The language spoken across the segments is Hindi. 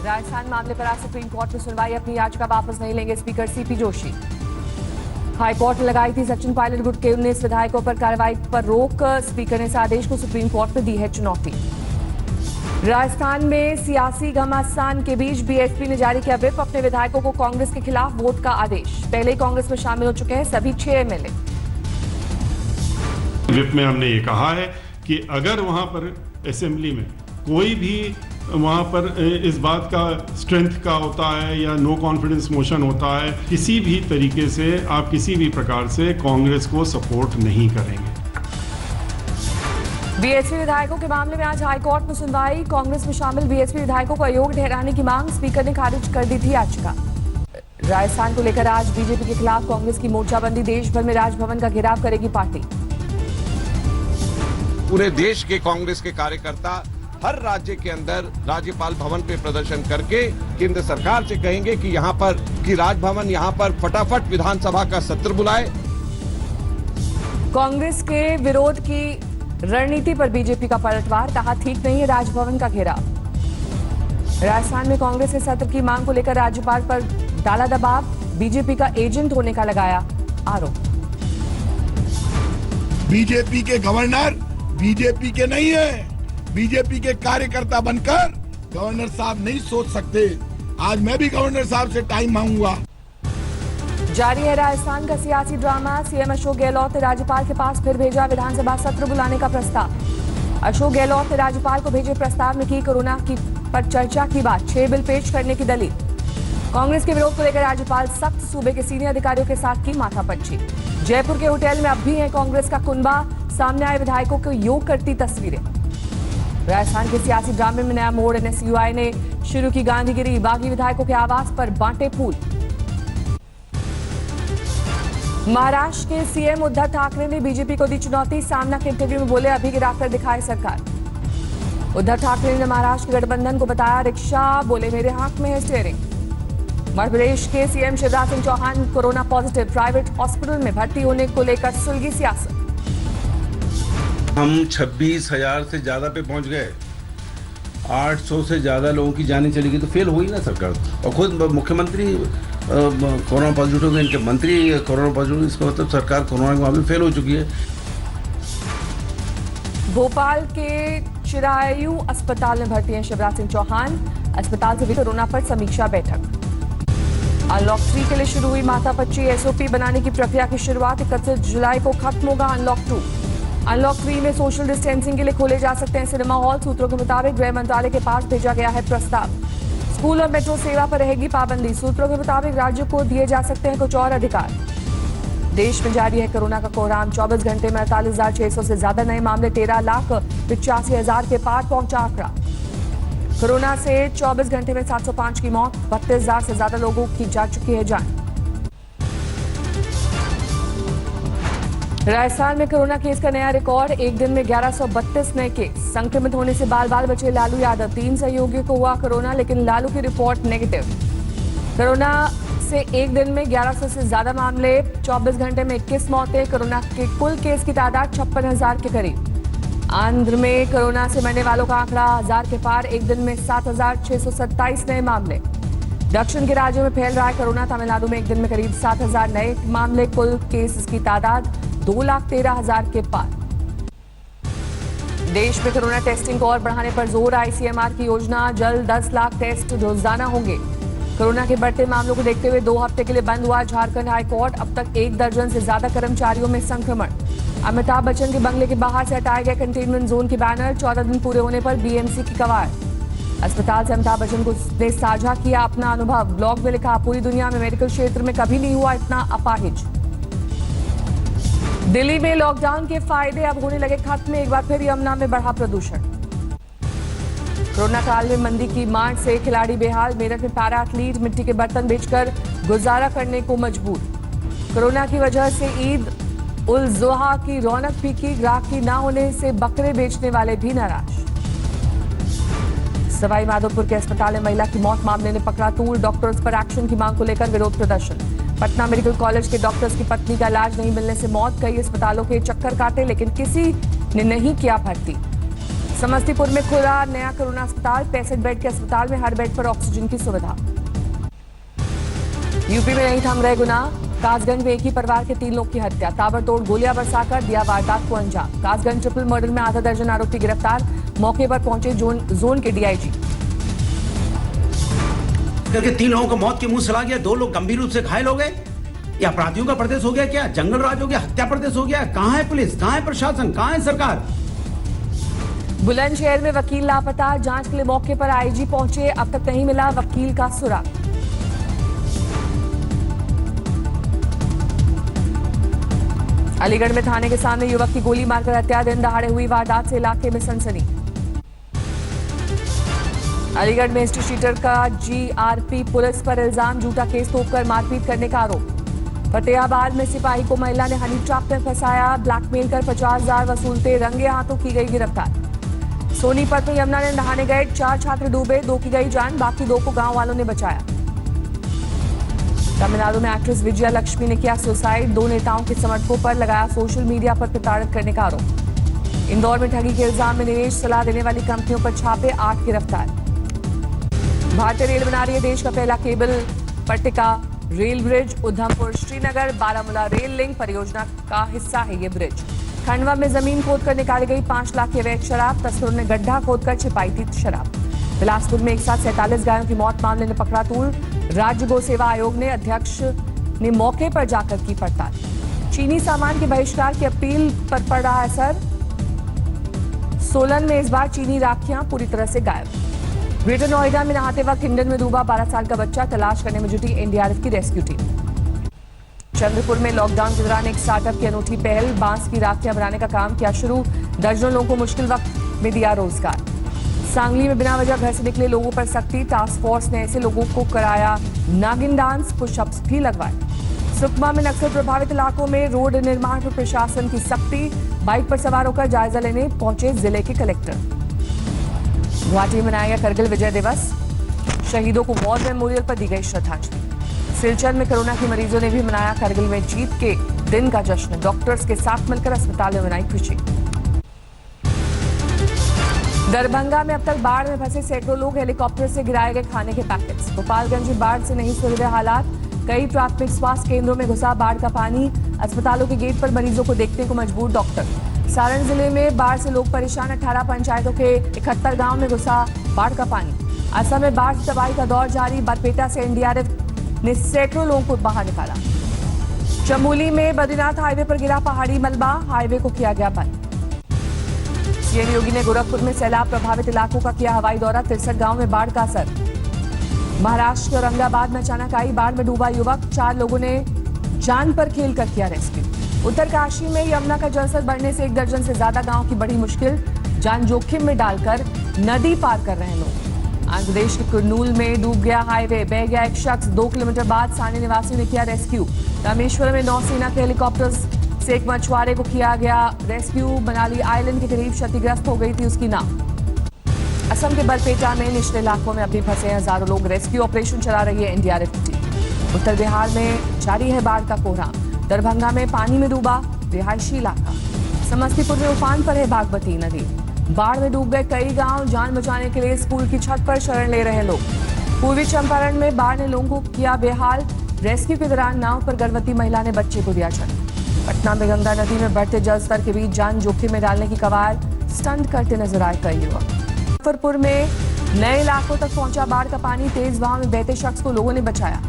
राजस्थान मामले पर आज सुप्रीम कोर्ट में सुनवाई, अपनी याचिका वापस नहीं लेंगे स्पीकर सीपी जोशी। हाईकोर्ट ने लगाई थी सचिन पायलट गुट के 19 विधायकों पर कार्रवाई पर रोक, स्पीकर ने इस आदेश को सुप्रीम कोर्ट में दी है चुनौती। राजस्थान में सियासी घमासान के बीच बीएसपी ने जारी किया व्हिप, अपने विधायकों को कांग्रेस के खिलाफ वोट का आदेश। पहले ही कांग्रेस में शामिल हो चुके हैं सभी 6 एमएलए। व्हिप में हमने ये कहा है कि अगर वहां पर असेंबली में कोई भी वहां पर इस बात का स्ट्रेंथ का होता है या नो कॉन्फिडेंस मोशन होता है, किसी भी तरीके से आप किसी भी प्रकार से कांग्रेस को सपोर्ट नहीं करेंगे। बीएसपी विधायकों के मामले में आज हाईकोर्ट में सुनवाई, कांग्रेस में शामिल बीएसपी विधायकों को अयोग्य ठहराने की मांग स्पीकर ने खारिज कर दी थी याचिका। राजस्थान को लेकर आज बीजेपी के खिलाफ कांग्रेस की मोर्चाबंदी, देश भर में राजभवन का घेराव करेगी पार्टी। पूरे देश के कांग्रेस के कार्यकर्ता हर राज्य के अंदर राज्यपाल भवन पे प्रदर्शन करके केंद्र सरकार से कहेंगे कि यहाँ पर कि राजभवन यहाँ पर फटाफट विधानसभा का सत्र बुलाए। कांग्रेस के विरोध की रणनीति पर बीजेपी का पलटवार, कहा ठीक नहीं है राजभवन का घेराव। राजस्थान में कांग्रेस के सत्र की मांग को लेकर राज्यपाल पर डाला दबाव, बीजेपी का एजेंट होने का लगाया आरोप। बीजेपी के गवर्नर बीजेपी के नहीं है, बीजेपी के कार्यकर्ता बनकर गवर्नर साहब नहीं सोच सकते। आज मैं भी गवर्नर साहब से टाइम मांगूंगा। जारी है राजस्थान का सियासी ड्रामा, सीएम अशोक गहलोत ने राज्यपाल के पास फिर भेजा विधानसभा सत्र बुलाने का प्रस्ताव। अशोक गहलोत ने राज्यपाल को भेजे प्रस्ताव में की कोरोना की पर चर्चा की बात, 6 बिल पेश करने की दलील। कांग्रेस के विरोध को लेकर राज्यपाल सख्त, सूबे के सीनियर अधिकारियों के साथ की माथापच्ची। जयपुर के होटल में अब भी है कांग्रेस का कुनबा, सामने आए विधायकों को योग करती तस्वीरें। राजस्थान के सियासी ड्रामे में नया मोड़, एनएसयूआई ने शुरू की गांधीगिरी, बागी विधायकों के आवास पर बांटे फूल। महाराष्ट्र के सीएम उद्धव ठाकरे ने बीजेपी को दी चुनौती, सामना के इंटरव्यू में बोले अभी गिरा कर दिखाए सरकार। उद्धव ठाकरे ने महाराष्ट्र गठबंधन को बताया रिक्शा, बोले मेरे हाथ में है स्टीयरिंग। मध्य प्रदेश के CM Shivraj Singh Chouhan corona positive, private hospital में भर्ती होने को लेकर सुलगी सियासत। हम 26,000 से ज्यादा पे पहुंच गए, 800 से ज्यादा लोगों की जानें चली गई, तो फेल हुई ना सरकार। और खुद मुख्यमंत्री कोरोना पॉजिटिव हो गए, इनके मंत्री कोरोना पॉजिटिव, इसका मतलब सरकार कोरोना के मामले में फेल हो चुकी है। भोपाल के चिरायु अस्पताल में भर्ती हैं शिवराज सिंह चौहान, अस्पताल से भी कोरोना पर समीक्षा बैठक। अनलॉक 3 के लिए शुरू हुई माथापच्ची, एसओपी बनाने की प्रक्रिया की शुरुआत, 31 जुलाई को खत्म होगा अनलॉक 2। अनलॉक 3 में सोशल डिस्टेंसिंग के लिए खोले जा सकते हैं सिनेमा हॉल, सूत्रों के मुताबिक गृह मंत्रालय के पास भेजा गया है प्रस्ताव। स्कूल और मेट्रो सेवा पर रहेगी पाबंदी, सूत्रों के मुताबिक राज्यों को दिए जा सकते हैं कुछ और अधिकार। देश में जारी है कोरोना का कोहराम, 24 घंटे में 48,600 से ज्यादा नए मामले, 13,85,000 के पार पहुंचा आंकड़ा। कोरोना से 24 घंटे में 705 की मौत, 32,000 से ज्यादा लोगों की जा चुकी है जान। राजस्थान में कोरोना केस का नया रिकॉर्ड, एक दिन में 1132 नए केस। संक्रमित होने से बाल बाल बचे लालू यादव, 3 सहयोगियों को हुआ कोरोना, लेकिन लालू की रिपोर्ट नेगेटिव। कोरोना से एक दिन में 1100 से ज्यादा मामले, 24 घंटे में 21 मौतें, कोरोना के कुल केस की तादाद 56,000 के करीब। आंध्र में कोरोना से मरने वालों का आंकड़ा 1000 के पार, एक दिन में 7,627 नए मामले। दक्षिण के राज्यों में फैल रहा है कोरोना, तमिलनाडु में एक दिन में करीब 7,000 नए मामले, कुल केस की तादाद 2,13,000 के पार। देश में कोरोना टेस्टिंग को और बढ़ाने पर जोर, आईसीएमआर की योजना, जल्द 10 लाख टेस्ट रोजाना होंगे। कोरोना के बढ़ते मामलों को देखते हुए 2 हफ्ते के लिए बंद हुआ झारखंड हाईकोर्ट, अब तक 1 दर्जन से ज्यादा कर्मचारियों में संक्रमण। अमिताभ बच्चन के बंगले के बाहर से हटाए गए कंटेनमेंट जोन के बैनर, 14 दिन पूरे होने पर बीएमसी की कवायद। अस्पताल से अमिताभ बच्चन को ने साझा किया अपना अनुभव, ब्लॉग में लिखा पूरी दुनिया में मेडिकल क्षेत्र में कभी नहीं हुआ इतना अपाहिज। दिल्ली में लॉकडाउन के फायदे अब होने लगे खत्म, एक बार फिर यमुना में बढ़ा प्रदूषण। कोरोना काल में मंदी की मार से खिलाड़ी बेहाल, मेरठ में पैरा एथलीट मिट्टी के बर्तन बेचकर गुजारा करने को मजबूर। कोरोना की वजह से ईद उल जुहा की रौनक फीकी, ग्राहकी न होने से बकरे बेचने वाले भी नाराज। सवाई माधोपुर के अस्पताल में महिला की मौत मामले ने पकड़ा तूल, डॉक्टर्स पर एक्शन की मांग को लेकर विरोध प्रदर्शन। पटना मेडिकल कॉलेज के डॉक्टर्स की पत्नी का इलाज नहीं मिलने से मौत, कई अस्पतालों के चक्कर काटे लेकिन किसी ने नहीं किया भर्ती। समस्तीपुर में खुला नया कोरोना अस्पताल, 65 बेड के अस्पताल में हर बेड पर ऑक्सीजन की सुविधा। यूपी में नहीं थम रहे गुनाह, कासगंज में एक ही परिवार के 3 लोग की हत्या, ताबड़तोड़ गोलियां बरसाकर दिया वारदात को अंजाम। कासगंज ट्रिपल मर्डर में आधा दर्जन आरोपी गिरफ्तार, मौके पर पहुंचे जोन के डीआईजी। करके 3 लोगों को मौत के मुंह चला गया, 2 लोग गंभीर रूप से घायल हो गए। या अपराधियों का प्रदेश हो गया क्या? जंगल राज हो गया, हत्या प्रदेश हो गया? कहां है पुलिस, कहां है प्रशासन, कहां है सरकार? बुलंदशहर में वकील लापता, जांच के लिए मौके पर आईजी पहुंचे, अब तक नहीं मिला वकील का सुराग। अलीगढ़ में थाने के सामने युवक की गोली मारकर हत्या, दिन दहाड़े हुई वारदात से इलाके में सनसनी। अलीगढ़ में हिस्ट्री शीटर का जीआरपी पुलिस पर इल्जाम, झूठा केस थोपकर मारपीट करने का आरोप। फतेहाबाद में सिपाही को महिला ने हनी ट्रैप में फंसाया, ब्लैकमेल कर 50,000 वसूलते रंगे हाथों की गई गिरफ्तार। सोनीपत में यमुना में नहाने गए 4 छात्र डूबे, 2 की गई जान, बाकी 2 को गांव वालों ने बचाया। तमिलनाडु में एक्ट्रेस विजया लक्ष्मी ने किया सुसाइड, 2 नेताओं के समर्थकों पर लगाया सोशल मीडिया पर प्रताड़ित करने का आरोप। इंदौर में ठगी के इल्जाम में निवेश सलाह देने वाली कंपनियों पर छापे, 8 गिरफ्तार। भारतीय रेल बना रही है देश का पहला केबल पट्टिका rail bridge, Udhampur Srinagar Baramulla rail link परियोजना का हिस्सा है ये ब्रिज। खंडवा में जमीन खोदकर निकाली गई 5 लाख की अवैध शराब, तस्करों ने गड्ढा खोदकर छिपाई थी शराब। बिलासपुर में एक साथ 47 गायों की मौत मामले ने पकड़ा तूल, राज्य गौ सेवा आयोग ने अध्यक्ष ने मौके पर जाकर की पड़ताल। चीनी सामान के बहिष्कार की अपील पर पड़ रहा असर, सोलन में इस बार चीनी राखियां पूरी तरह से गायब। ग्रेटर नोएडा में नहाते वक्त हिंडन में डूबा 12 साल का बच्चा, तलाश करने में जुटी एनडीआरएफ की रेस्क्यू टीम। चंद्रपुर में लॉकडाउन के दौरान एक स्टार्टअप की अनूठी पहल, बांस की राखियां बनाने का काम किया शुरू, दर्जनों लोगों को मुश्किल वक्त में दिया रोजगार। सांगली में बिना वजह घर से निकले लोगों पर सख्ती, टास्क फोर्स ने ऐसे लोगों को कराया नागिन डांस, पुशअप्स भी लगवाए। सुकमा में नक्सल प्रभावित इलाकों में रोड निर्माण पर प्रशासन की सख्ती, बाइक पर सवार होकर जायजा लेने पहुंचे जिले के कलेक्टर। गुवाहाटी में मनाया गया करगिल विजय दिवस, शहीदों को वॉर मेमोरियल पर दी गई श्रद्धांजलि। सिलचर में कोरोना के मरीजों ने भी मनाया करगिल में जीत के दिन का जश्न, डॉक्टर्स के साथ मिलकर अस्पताल में मनाई खुशी। दरभंगा में अब तक बाढ़ में फंसे सैकड़ों लोग, हेलीकॉप्टर से गिराए गए खाने के पैकेट्स। गोपालगंज में बाढ़ से नहीं सुलझे हालात, कई प्राथमिक स्वास्थ्य केंद्रों में घुसा बाढ़ का पानी, अस्पतालों के गेट पर मरीजों को देखने को मजबूर डॉक्टर। सारण जिले में बाढ़ से लोग परेशान, 18 पंचायतों के 71 गांव में घुसा बाढ़ का पानी। असम में बाढ़ से तबाही का दौर जारी, बरपेटा से एनडीआरएफ ने सैकड़ों लोगों को बाहर निकाला। चमोली में बद्रीनाथ हाईवे पर गिरा पहाड़ी मलबा, हाईवे को किया गया बंद। सीएम योगी ने गोरखपुर में सैलाब प्रभावित इलाकों का किया हवाई दौरा, 63 गांव में बाढ़ का असर। महाराष्ट्र के औरंगाबाद में अचानक आई बाढ़ में डूबा युवक, 4 लोगों ने जान पर खेलकर किया रेस्क्यू। उत्तरकाशी में यमुना का जलस्तर बढ़ने से 1 दर्जन से ज्यादा गांव की बड़ी मुश्किल, जान जोखिम में डालकर नदी पार कर रहे हैं लोग। आंध्र प्रदेश के कुर्नूल में डूब गया हाईवे, बह गया एक शख्स, 2 किलोमीटर बाद स्थानीय निवासियों ने किया रेस्क्यू। रामेश्वरम में नौसेना के हेलीकॉप्टर से एक मछुआरे को किया गया रेस्क्यू, मनाली आइलैंड के करीब क्षतिग्रस्त हो गई थी उसकी नाव। असम के बरपेटा में निचले इलाकों में अभी फंसे हजारों लोग, रेस्क्यू ऑपरेशन चला रही है एनडीआरएफ की टीम। उत्तर बिहार में जारी है बाढ़ का कोहराम, दरभंगा में पानी में डूबा रिहायशी इलाका। समस्तीपुर में उफान पर है बागमती नदी, बाढ़ में डूब गए कई गांव, जान बचाने के लिए स्कूल की छत पर शरण ले रहे लोग। पूर्वी चंपारण में बाढ़ ने लोगों को किया बेहाल, रेस्क्यू के दौरान नाव पर गर्भवती महिला ने बच्चे को दिया जन्म। पटना में गंगा नदी में बढ़ते जलस्तर के बीच जान जोखिम में डालने की कवायद, स्टंट करते नजर आए कई युवक। मुजफ्फरपुर में नए इलाकों तक पहुंचा बाढ़ का पानी, तेज बहाव में बहते शख्स को लोगों ने बचाया।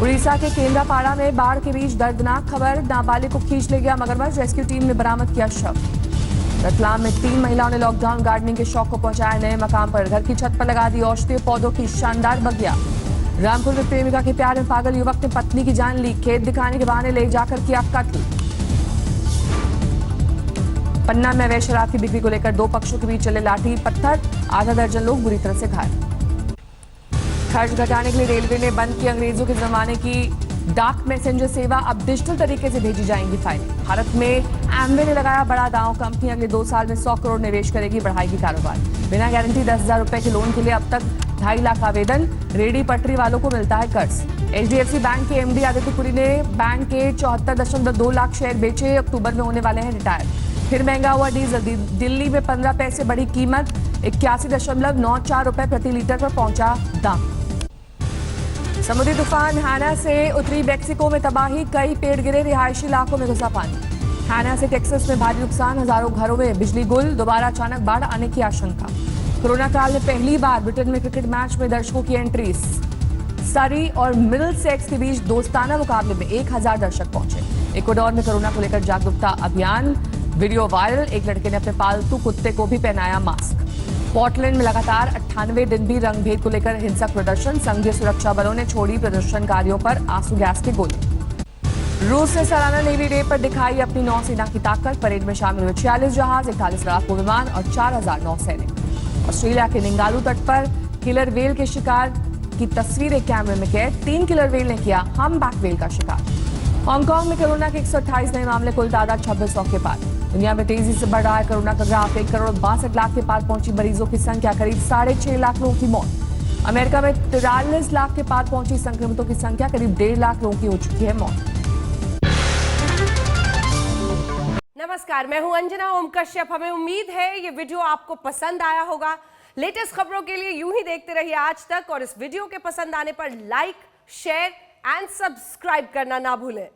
उड़ीसा के केंद्रापाड़ा में बाढ़ के बीच दर्दनाक खबर, नाबालिग को खींच ले गया मगरमच्छ, रेस्क्यू टीम ने बरामद किया शव। रतलाम में 3 महिलाओं ने लॉकडाउन गार्डनिंग के शौक को पहुंचाया नए मकाम पर, घर की छत पर लगा दी औषधीय पौधों की शानदार बगिया। रामपुर में प्रेमिका के प्यार में पागल युवक ने पत्नी की जान ली, खेत दिखाने के बहाने ले जाकर किया कत्ल। पन्ना में अवैध शराब की बिक्री को लेकर 2 पक्षों के बीच चले लाठी पत्थर, आधा दर्जन लोग बुरी तरह से घायल। खर्च घटाने के लिए रेलवे ने बंद की अंग्रेजों के जमाने की डाक मैसेंजर सेवा, अब डिजिटल तरीके से भेजी जाएंगी फाइलें। भारत में एमवे ने लगाया बड़ा दांव, कंपनी अगले 2 साल में 100 करोड़ निवेश करेगी, बढ़ाएगी कारोबार। बिना गारंटी 10,000 रुपए के लोन के लिए अब तक 2.5 लाख आवेदन, रेडी पटरी वालों को मिलता है कर्ज। एचडीएफसी बैंक के एमडी आदित्य पुरी ने बैंक के 74.2 लाख शेयर बेचे, अक्टूबर में होने वाले हैं रिटायर। फिर महंगा हुआ डीजल। दिल्ली में 15 पैसे बढ़ी कीमत, 81.94 रुपए प्रति लीटर पर पहुंचा दाम। समुद्री तूफान हैना से उत्तरी मैक्सिको में तबाही, कई पेड़ गिरे, रिहायशी इलाकों में घुसा पानी। हैना से टेक्सास में भारी नुकसान, हजारों घरों में बिजली गुल, दोबारा अचानक बाढ़ आने की आशंका। कोरोना काल में पहली बार ब्रिटेन में क्रिकेट मैच में दर्शकों की एंट्री। सरी और मिडलसेक्स के बीच दोस्ताना मुकाबले में 1000 दर्शक पहुंचे। इक्वाडोर में कोरोना को लेकर जागरूकता अभियान, वीडियो वायरल, एक लड़के ने अपने पालतू कुत्ते को भी पहनाया मास्क। पोर्टलैंड में लगातार 98 दिन भी रंगभेद को लेकर हिंसक प्रदर्शन, संघीय सुरक्षा बलों ने छोड़ी प्रदर्शनकारियों पर आंसू गैस के गोले। रूस ने सालाना नेवी डे पर दिखाई अपनी नौसेना की ताकत, परेड में शामिल हुए 46 जहाज, 41 लड़ाकू विमान और 4000 नौसैनिक। ऑस्ट्रेलिया के निंगालू तट पर किलर व्हेल के शिकार की तस्वीरें कैमरे में कैद, 3 किलर व्हेल ने किया हम्पबैक व्हेल का शिकार। हांगकांग में कोरोना के 128 नए मामले, कुल तादाद 2600 के पार। दुनिया में तेजी से बढ़ रहा है कोरोना का ग्राफ, 1,62,00,000 के पार पहुंची मरीजों की संख्या, करीब 6.5 लाख लोगों की मौत। अमेरिका में 43 लाख के पार पहुंची संक्रमितों की संख्या, करीब 1.5 लाख लोगों की हो चुकी है मौत। नमस्कार, मैं हूं अंजना ओम कश्यप। हमें उम्मीद है ये वीडियो आपको पसंद आया होगा। लेटेस्ट खबरों के लिए यूं ही देखते रहिए आज तक, और इस वीडियो के पसंद आने पर लाइक, शेयर एंड सब्सक्राइब करना ना भूलें।